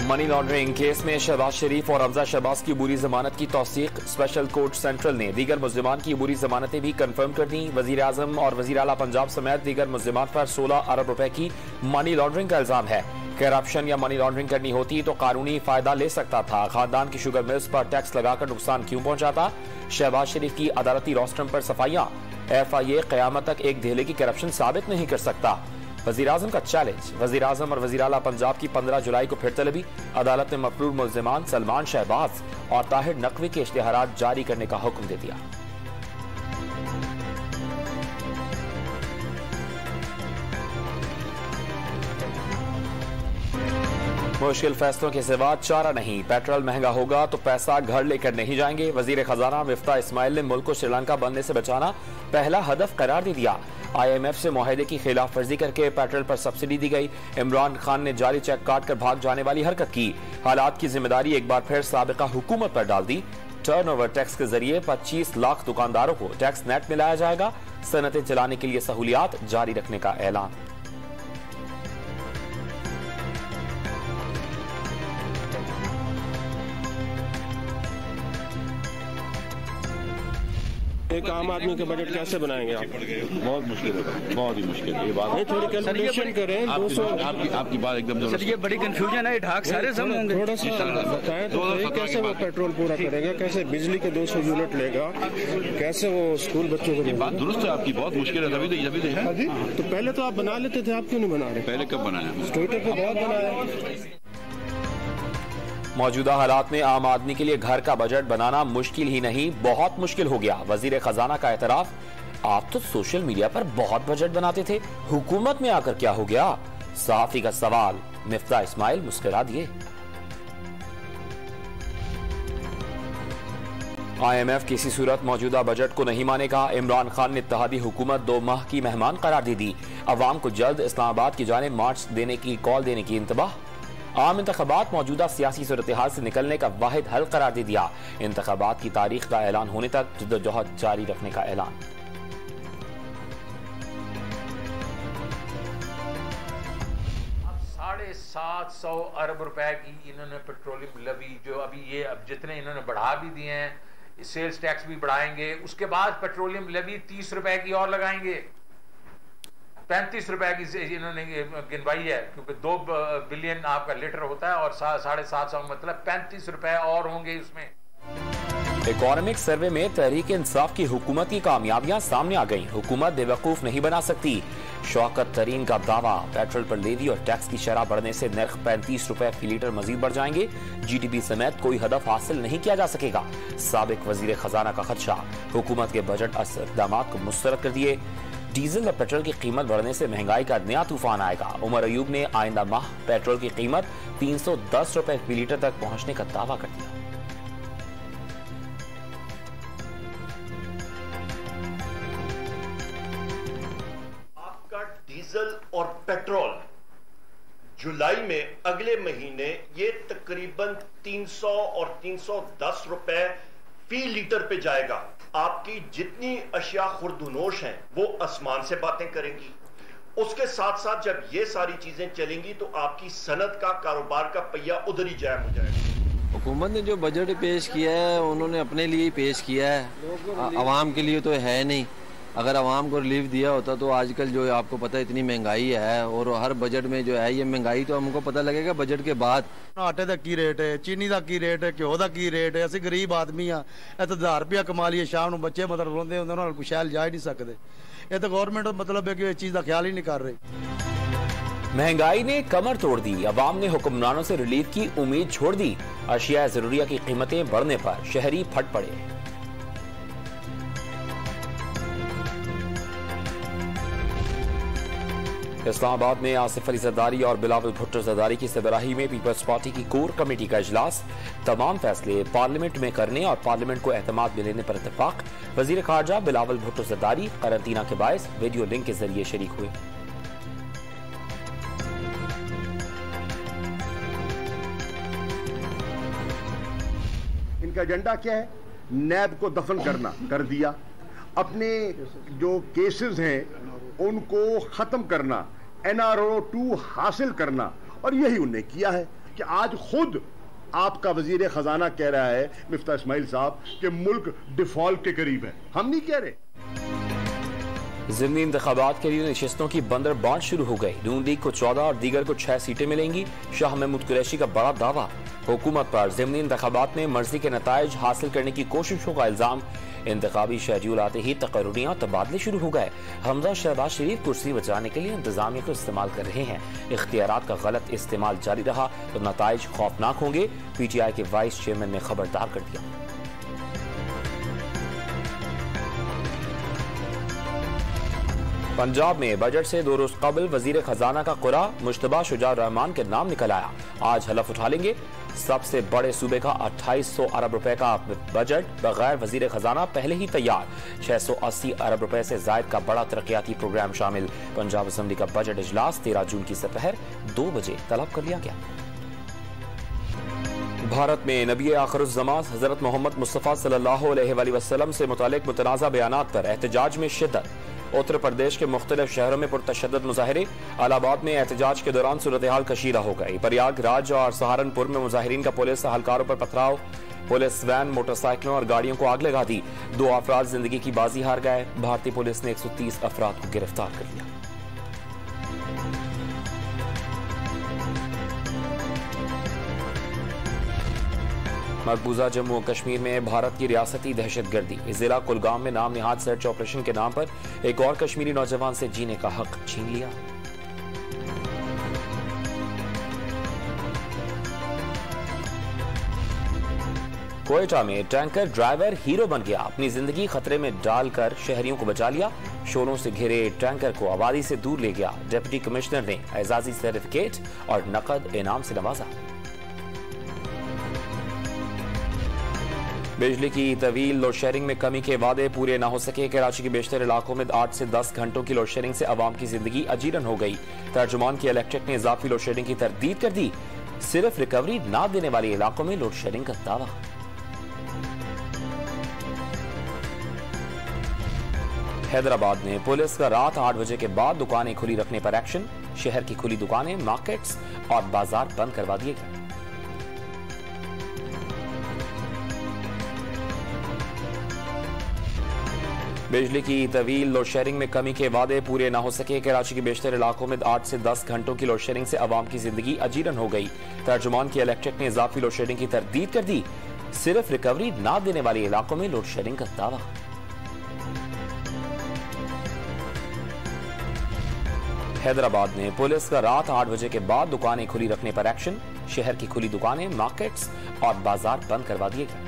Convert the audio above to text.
Money laundering case में शहबाज शरीफ और हमजा शहबाज की अबूरी जमानत की तौसीक। स्पेशल कोर्ट सेंट्रल ने दीगर मुल्जिमान की अबूरी जमानतें भी कंफर्म कर दी। वजीर आजम और वजीर आला पंजाब समेत दीगर मुल्जिमान पर 16 अरब रुपए की मनी लॉन्ड्रिंग का इल्जाम है। करप्शन या मनी लॉन्ड्रिंग करनी होती तो कानूनी फायदा ले सकता था। खानदान की शुगर मिल्स पर टैक्स लगाकर नुकसान क्यों पहुंचाता? शहबाज शरीफ की अदालती रोस्टरम पर सफाइयां। FIA कयामत तक एक धेले की करप्शन साबित नहीं कर सकता। वजीर आजम का चैलेंज। वजीर आजम और वजीर आला पंजाब की 15 जुलाई को फिर तलबी। अदालत ने मफरूर मुल्जिमान सलमान शहबाज और ताहिर नकवी के इश्तिहारात जारी करने का हुक्म दे दिया। मुश्किल फैसलों के सिवा चारा नहीं। पेट्रोल महंगा होगा तो पैसा घर लेकर नहीं जाएंगे। वजीर खजाना मिफ्ता इस्माइल ने मुल्क को श्रीलंका बनने से बचाना पहला हदफ करार दे दिया। IMF से मुआहदे की खिलाफ वर्जी करके पेट्रोल पर सब्सिडी दी गई। इमरान खान ने जाली चेक काट कर भाग जाने वाली हरकत की। हालात की जिम्मेदारी एक बार फिर साबिका हुकूमत पर डाल दी। टर्नओवर टैक्स के जरिए 25 लाख दुकानदारों को टैक्स नेट में लाया जाएगा। सनतें चलाने के लिए सहूलियात जारी रखने का ऐलान। एक आम आदमी का बजट कैसे बनाएंगे आप? बहुत मुश्किल है, बहुत ही मुश्किल है ये बात। नहीं, थोड़ी कैलकुलेशन करें। आपकी बात एकदम सर, ये बड़ी कंफ्यूजन है। ढाक सारे सब होंगे। थोड़ा सा बताएं तो सही, कैसे वो पेट्रोल पूरा करेगा, कैसे बिजली के 200 यूनिट लेगा, कैसे वो स्कूल बच्चों को। बात दुरुस्त है आपकी, बहुत मुश्किल है। तभी तो है। तो पहले तो आप बना लेते थे, आप क्यों नहीं बना रहे? पहले कब बनाया? ट्विटर पे बहुत बनाया। मौजूदा हालात में आम आदमी के लिए घर का बजट बनाना मुश्किल ही नहीं, बहुत मुश्किल हो गया। वजीर खजाना का एतराफ। आप तो सोशल मीडिया पर बहुत बजट बनाते थे, हुकूमत में आकर क्या हो गया? सहाफी का सवाल। मिफ्ता इस्माइल मुस्कुरा दिए। IMF किसी सूरत मौजूदा बजट को नहीं मानेगा। इमरान खान ने इत्तेहादी हुकूमत 2 माह की मेहमान करार दे दी। अवाम को जल्द इस्लामाबाद की जानिब मार्च देने की कॉल देने की इंतबाह। आम इंतखाबात मौजूदा सियासी सूरत-ए-हाल से निकलने का वाहिद हल करार दे दिया। इंतखाबात की तारीख का ऐलान होने तक जद्दोजहद जारी रखने का ऐलान। 750 अरब रुपए की इन्होंने पेट्रोलियम लवी जो अभी ये अब जितने इन्होंने बढ़ा भी दिए हैं, सेल्स टैक्स भी बढ़ाएंगे। उसके बाद पेट्रोलियम लवी 30 रुपए की और लगाएंगे। 35 रुपए की इन्होंने गिनवाई है, क्योंकि 2 बिलियन आपका लीटर होता है और 750 मतलब 35 रुपए और होंगे उसमें। इकोनॉमिक सर्वे में तहरीक इंसाफ की हुकूमत की कामयाबियां सामने आ गई। हुकूमत बेवकूफ नहीं बना सकती। शौकत तरीन का दावा। पेट्रोल पर लेवी और टैक्स की शरह बढ़ने से नर्ख 35 रुपए फी लीटर मजीद बढ़ जाएंगे। GDP समेत कोई हदफ हासिल नहीं किया जा सकेगा। साबिक वजीर खजाना का खदशा। हुकूमत के बजट इक़दाम को मुस्तरद कर दिए। डीजल और पेट्रोल की कीमत बढ़ने से महंगाई का नया तूफान आएगा। उमर अयूब ने आइंदा माह पेट्रोल की कीमत 310 रुपए फी लीटर तक पहुंचने का दावा कर दिया। आपका डीजल और पेट्रोल जुलाई में अगले महीने ये तकरीबन 300 और 310 रुपए फी लीटर पे जाएगा। आपकी जितनी अशिया खुर्दनोश हैं वो आसमान से बातें करेंगी। उसके साथ साथ जब ये सारी चीजें चलेंगी तो आपकी सनत का, कारोबार का पहिया उधर ही जाम हो जाएगा। हुकूमत ने जो बजट पेश किया है उन्होंने अपने लिए ही पेश किया है, आवाम के लिए तो है नहीं। अगर आवाम को रिलीफ दिया होता तो आजकल जो आपको पता है इतनी महंगाई है, और हर बजट में जो है ये महंगाई तो हमको पता लगेगा बजट के बाद। आटे का की रेट है, चीनी का की रेट है, घ्यो का की रेट है। असं गरीब आदमी हाँ, तो 1000 रुपया कमा लिए, शाम को बच्चे मतलब रोंदे होंगे, शैल जा ही नहीं सकते। ये तो गवर्नमेंट मतलब है कि इस चीज का ख्याल ही नहीं कर रही। महंगाई ने कमर तोड़ दी। अवाम ने हुक्मरानों से रिलीफ की उम्मीद छोड़ दी। अशिया जरूरिया की कीमतें बढ़ने पर शहरी फट पड़े। इस्लामाबाद में आसिफ अली जरदारी और बिलावल भुट्टो जरदारी की सरबराही में पीपल्स पार्टी की कोर कमेटी का इजलास। तमाम फैसले पार्लियामेंट में करने और पार्लियामेंट को एतमाद में लेने पर इत्तेफाक। वजीर खारजा बिलावल भुट्टो जरदारी करंतना के बायस वीडियो लिंक के जरिए शरीक हुए। इनका एजेंडा क्या है? नैब को दफन करना, कर दिया। अपने जो केसेस हैं उनको खत्म करना, NRO 2 हासिल करना, और यही उन्हें किया है। कि आज खुद आपका वजीर खजाना कह रहा है मिफ्ता इस्माइल साहब कि मुल्क डिफॉल्ट के करीब है। हम नहीं कह रहे। ज़िमनी इंतखाबात के लिए नशिस्तों की बंदर बांट शुरू हो गई। नून लीग को 14 और दीगर को 6 सीटें मिलेंगी। शाह महमूद कुरैशी का बड़ा दावा। हुकूमत पर ज़िमनी इंतखाबात में मर्जी के नताइज हासिल करने की कोशिशों का इल्जाम। इंतखाबी शेड्यूल आते ही तकर्रुरियां तबादले शुरू हो गए। हमजा शहबाज शरीफ कुर्सी बचाने के लिए इंतजामिया को इस्तेमाल कर रहे हैं। इख्तियारात का गलत इस्तेमाल जारी रहा तो नताइज खौफनाक होंगे। PTI के वाइस चेयरमैन ने खबरदार कर दिया। पंजाब में बजट से 2 रोज कबल वजीर खजाना का कुरा मुश्तबा शुजाउर रहमान के नाम निकल आया। आज हलफ उठा लेंगे। सबसे बड़े सूबे का 2800 अरब रुपए का बजट बगैर वजीर खजाना पहले ही तैयार। 680 अरब रुपए से जायद का बड़ा तरक्याती प्रोग्राम शामिल। पंजाब असेंबली का बजट इजलास 13 जून की दोपहर 2 बजे तलब कर लिया गया। भारत में नबी आखिरुज़्ज़मान हजरत मोहम्मद मुस्तफ़ा सल्लल्लाहु अलैहि वसल्लम से मुतालिक मुतनाज़ा बयानात पर एहतजाज में शिद्दत। उत्तर प्रदेश के मुख्तलिफ शहरों में पुरतशद्दुद मुजाहिरे। इलाहाबाद में एहतजाज के दौरान सूरत हाल कशीदा हो गई। प्रयागराज और सहारनपुर में मुजाहिरीन का पुलिस एहलकारों पर पथराव। पुलिस वैन, मोटरसाइकिलों और गाड़ियों को आग लगा दी। 2 अफराद जिंदगी की बाजी हार गए। भारतीय पुलिस ने 130 अफराद को गिरफ्तार कर लिया। मकबूजा जम्मू और कश्मीर में भारत की रियासती दहशतगर्दी। जिला कुलगाम में नाम निहाद सर्च ऑपरेशन के नाम पर एक और कश्मीरी नौजवान से जीने का हक छीन लिया। कोयटा में टैंकर ड्राइवर हीरो बन गया। अपनी जिंदगी खतरे में डालकर शहरियों को बचा लिया। शोरों से घिरे टैंकर को आबादी से दूर ले गया। डिप्टी कमिश्नर ने एजाजी सर्टिफिकेट और नकद इनाम से नवाजा। बिजली की तवील लोड शेडिंग में कमी के वादे पूरे न हो सके। कराची के बेशतर इलाकों में 8 से 10 घंटों की लोड शेडिंग से आवाम की जिंदगी अजीरन हो गई। तर्जुमान की इलेक्ट्रिक ने इजाफी लोड शेडिंग की तरदीद कर दी। सिर्फ रिकवरी ना देने वाले इलाकों में लोड शेडिंग का दावा। हैदराबाद में पुलिस का रात 8 बजे के बाद दुकानें खुली रखने पर एक्शन। शहर की खुली दुकानें, मार्केट्स और बाजार बंद करवा दिए गए। बिजली की तवील लोड शेडिंग में कमी के वादे पूरे न हो सके। कराची के बेशतर इलाकों में 8 से 10 घंटों की लोड शेडिंग से आवाम की जिंदगी अजीरन हो गई। तर्जुमान की इलेक्ट्रिक ने इजाफी लोड शेडिंग की तरदीद कर दी। सिर्फ रिकवरी ना देने वाले इलाकों में लोड शेडिंग का दावा। हैदराबाद में पुलिस का रात 8 बजे के बाद दुकानें खुली रखने पर एक्शन। शहर की खुली दुकानें, मार्केट्स और बाजार बंद करवा दिए गए।